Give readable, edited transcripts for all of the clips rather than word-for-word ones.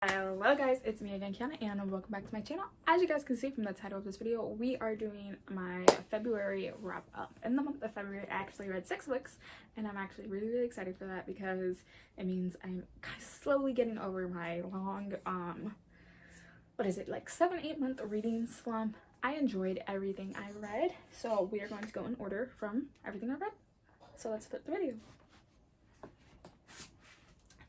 Hello guys, it's me again, Kiana, and welcome back to my channel. As you guys can see from the title of this video, we are doing my February wrap up. In the month of February, I actually read 6 books, and I'm actually really excited for that because it means I'm slowly getting over my long, like 7-8 month reading slump. I enjoyed everything I read, so we are going to go in order from everything I read. So let's start the video.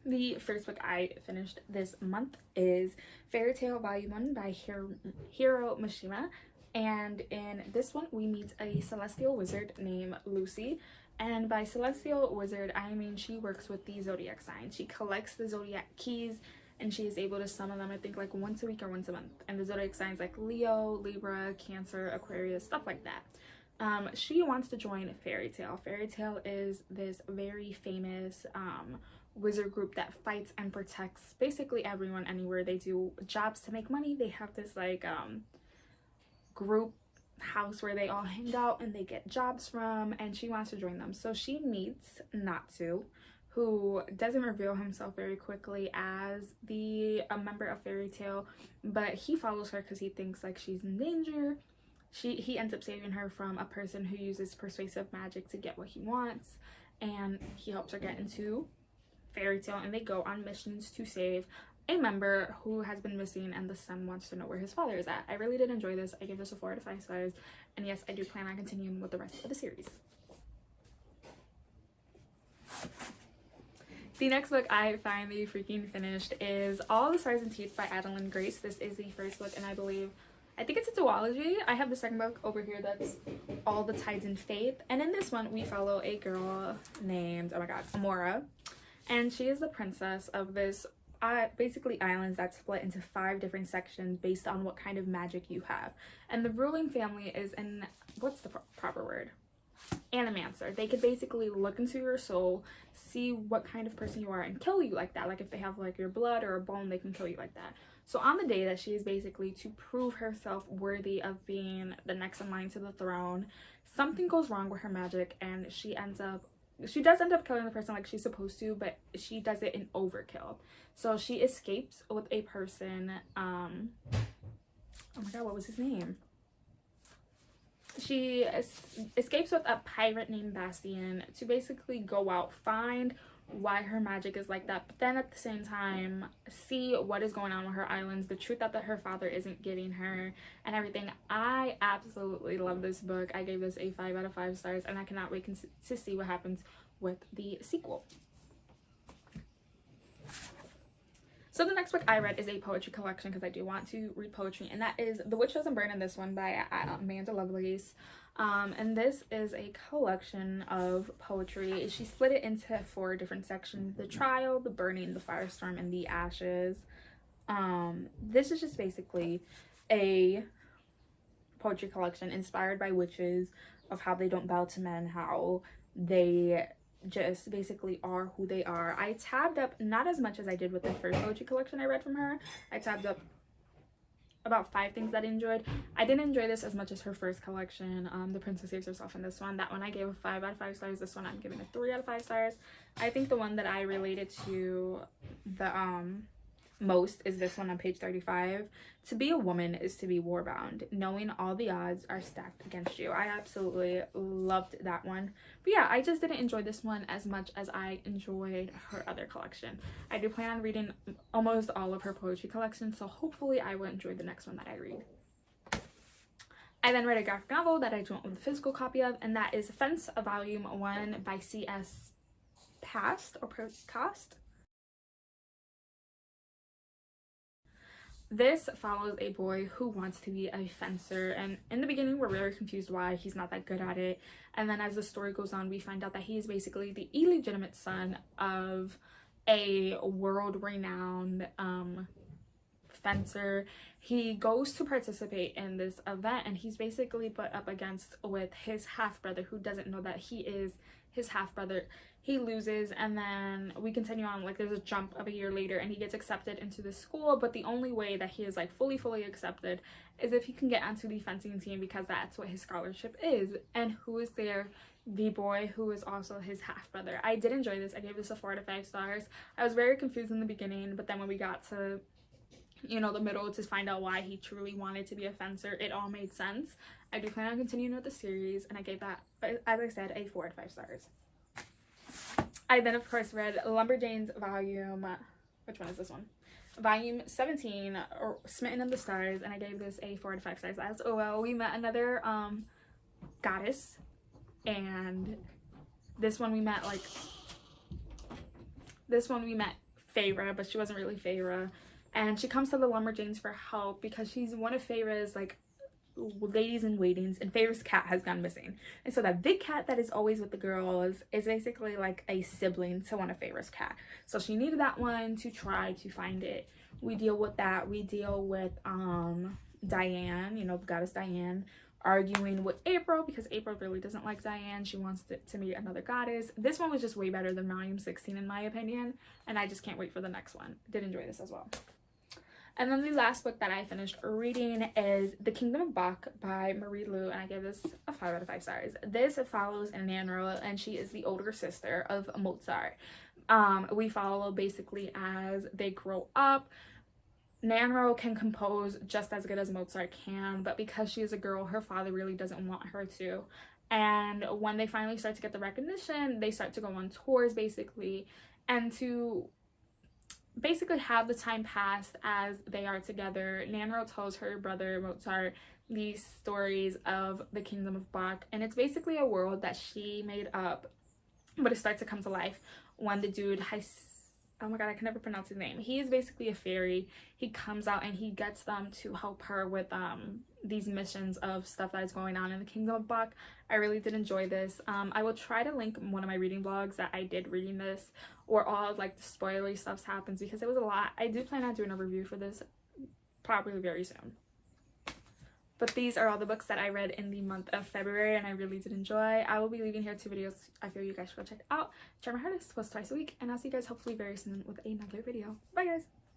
The first book I finished this month is Fairy Tale Volume 1 by Hiro Mishima, and in this one we meet a celestial wizard named Lucy. And by celestial wizard, I mean she works with the zodiac signs. She collects the zodiac keys and she is able to summon them, I think, like once a week or once a month. And the zodiac signs like Leo, Libra, Cancer, Aquarius, stuff like that. She wants to join Fairy Tale. Fairy Tale is this very famous wizard group that fights and protects basically everyone anywhere. They do jobs to make money. They have this like group house where they all hang out and they get jobs from, and she wants to join them. So she meets Natsu, who doesn't reveal himself very quickly as a member of Fairy Tale, but he follows her because he thinks like she's in danger. He ends up saving her from a person who uses persuasive magic to get what he wants, and he helps her get into Fairy Tale, and they go on missions to save a member who has been missing, and the son wants to know where his father is at. I really did enjoy this. I give this a 4 out of 5 stars, and yes, I do plan on continuing with the rest of the series. The next book I finally freaking finished is All the Stars and Teeth by Adeline Grace. This is the first book, and I think it's a duology. I have the second book over here that's All the Tides in Faith, and in this one we follow a girl named, oh my god, Amora. And she is the princess of this basically islands that's split into 5 different sections based on what kind of magic you have. And the ruling family is what's the proper word? Animancer. They could basically look into your soul, see what kind of person you are, and kill you like that. Like if they have like your blood or a bone, they can kill you like that. So on the day that she is basically to prove herself worthy of being the next in line to the throne, something goes wrong with her magic, and she does end up killing the person like she's supposed to, but she does it in overkill. So she escapes with a person, oh my god, what was his name? She escapes with a pirate named Bastian to basically go out, find why her magic is like that, but then at the same time see what is going on with her islands, the truth that her father isn't giving her, and everything. I absolutely love this book. I gave this a 5 out of 5 stars, and I cannot wait to see what happens with the sequel. So the next book I read is a poetry collection because I do want to read poetry, and that is The Witch Doesn't Burn in this one by Amanda Lovelace. And this is a collection of poetry. She split it into 4 different sections: the trial, the burning, the firestorm, and the ashes. This is just basically a poetry collection inspired by witches, of how they don't bow to men, how they just basically are who they are. I tabbed up not as much as I did with the first poetry collection I read from her. I tabbed up about 5 things that I enjoyed. I didn't enjoy this as much as her first collection, The Princess Saves Herself, in this one. That one I gave a 5 out of 5 stars. This one I'm giving a 3 out of 5 stars. I think the one that I related to the most is this one on page 35. To be a woman is to be warbound, knowing all the odds are stacked against you. I absolutely loved that one. But yeah, I just didn't enjoy this one as much as I enjoyed her other collection. I do plan on reading almost all of her poetry collection, so hopefully I will enjoy the next one that I read. I then read a graphic novel that I don't own the physical copy of, and that is Fence Volume 1 by C.S. Past. This follows a boy who wants to be a fencer, and in the beginning we're very confused why he's not that good at it, and then as the story goes on we find out that he is basically the illegitimate son of a world-renowned fencer. He goes to participate in this event, and he's basically put up against with his half-brother, who doesn't know that he is his half-brother. He loses, and then we continue on. Like, there's a jump of a year later, and he gets accepted into the school, but the only way that he is like fully accepted is if he can get onto the fencing team, because that's what his scholarship is. And who is there? The boy who is also his half-brother. I did enjoy this. I gave this a 4 out of 5 stars. I was very confused in the beginning, but then when we got to you know, the middle to find out why he truly wanted to be a fencer. It all made sense. I do plan on continuing with the series, and I gave that, as I said, a 4 out of 5 stars. I then, of course, read Lumberjanes volume, which one is this one? Volume 17, or Smitten of the Stars, and I gave this a 4 out of 5 stars as well. We met another goddess, and this one we met Feyre, but she wasn't really Feyre, and she comes to the Lumberjanes for help because she's one of Feyre's like ladies in waitings, and Feyre's cat has gone missing, and so that big cat that is always with the girls is basically like a sibling to one of Feyre's cat, so she needed that one to try to find it. We deal with that. We deal with Diane, you know, the goddess Diane, arguing with April because April really doesn't like Diane. She wants to meet another goddess. This one was just way better than volume 16 in my opinion, and I just can't wait for the next one. Did enjoy this as well. And then the last book that I finished reading is The Kingdom of Bach by Marie Lu, and I gave this a 5 out of 5 stars. This follows Nannerl, and she is the older sister of Mozart. We follow basically as they grow up. Nannerl can compose just as good as Mozart can, but because she is a girl, her father really doesn't want her to. And when they finally start to get the recognition, they start to go on tours basically, and to basically have the time pass as they are together. Nannerl tells her brother Mozart these stories of the Kingdom of Bach, and it's basically a world that she made up, but it starts to come to life when the dude oh my god, I can never pronounce his name. He is basically a fairy. He comes out and he gets them to help her with these missions of stuff that is going on in the Kingdom of Bach. I really did enjoy this. I will try to link one of my reading vlogs that I did reading this, or all of like the spoilery stuff happens, because it was a lot. I do plan on doing a review for this probably very soon. But these are all the books that I read in the month of February, and I really did enjoy. I will be leaving here 2 videos I feel you guys should go check out. Try my hardest, post twice a week, and I'll see you guys hopefully very soon with another video. Bye guys!